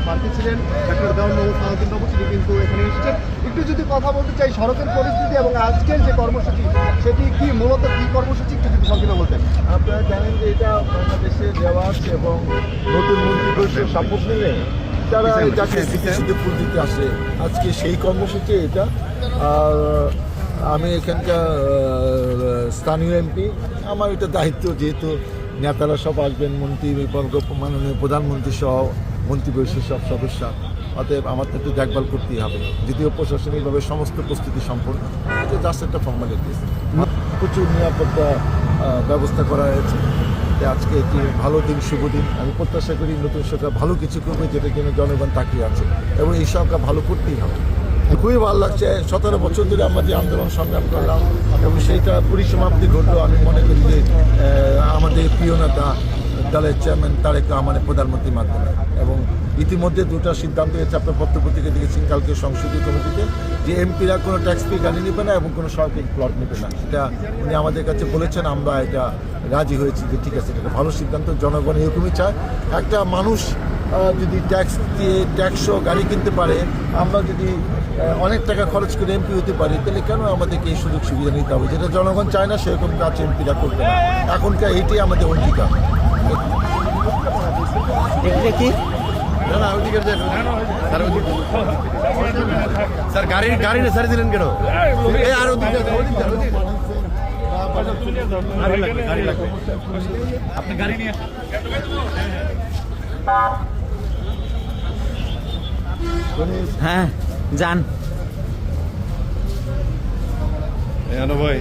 প্রার্থী ছিলেন ডাক্তার দেওয়ান মোহাম্মদ সালাউদ্দিন বাবু, তিনি কিন্তু এখানে এসেছেন। একটু যদি কথা বলতে চাই সড়কের পরিস্থিতি এবং আজকের যে কর্মসূচি, সেটি কি মূলত কি কর্মসূচি, একটু যদি সংক্ষেপে বলতেন। আপনারা জানেন যে এটা বাংলাদেশে রেওয়াজ এবং নতুন মন্ত্রী পরিষদ শপথ নিলে তারা এটাকে স্মৃতিসিদ্ধি ফুল দিতে আসে। আজকে সেই কর্মসূচি এটা। আর আমি এখানকার স্থানীয় এমপি, আমার এটা দায়িত্ব, যেহেতু নেতারা সব আসবেন, মাননীয় প্রধানমন্ত্রী সহ মন্ত্রী পরিষদ সব সদস্য, অতএব আমার তো একটু দেখভাল করতেই হবে। যদিও প্রশাসনিকভাবে সমস্ত প্রস্তুতি সম্পন্ন, এটা জাস্ট একটা ফর্মালিটিস। প্রচুর নিরাপত্তা ব্যবস্থা করা হয়েছে। আজকে একটি ভালো দিন, শুভ দিন। আমি প্রত্যাশা করি নতুন সরকার ভালো কিছু করবে, যেটার জন্য জনগণ তাকিয়ে আছে, এবং এই সরকার ভালো করতেই হবে। খুবই ভালো লাগছে। 17 বছর ধরে আমরা যে আন্দোলন সংগ্রাম করলাম এবং সেইটা পরিসমাপ্তি ঘটলো। আমি মনে করি যে আমাদের প্রিয় নেতা দলের চেয়ারম্যান তারেক রহমানের প্রধানমন্ত্রীর মাধ্যমে, এবং ইতিমধ্যে দুটো সিদ্ধান্ত হয়েছে, আপনার পত্রপত্রিকা দেখেছেন কালকে সংসদীয় কমিটিতে, যে এমপিরা কোনো ট্যাক্স পে গাড়ি নেবে না এবং কোনো সরকারি প্লট নেবে না। এটা উনি আমাদের কাছে বলেছেন, আমরা এটা রাজি হয়েছি যে ঠিক আছে, এটা ভালো সিদ্ধান্ত। জনগণ এরকমই চায়। একটা মানুষ যদি ট্যাক্স দিয়ে ট্যাক্সও গাড়ি কিনতে পারে, আমরা যদি অনেক টাকা খরচ করে এমপি হতে পারি, তাহলে কেন আমাদেরকে এই সুযোগ সুবিধা নিতে হবে? যেটা জনগণ চায় না সেরকম কাজ এমপিরা করবে না। এখনকার এইটাই আমাদের অঙ্গীকার। কি স্যার গাড়ি না সারি দিলেন কেন? আর আপনি গাড়ি নিয়ে হ্যাঁ যান ভাই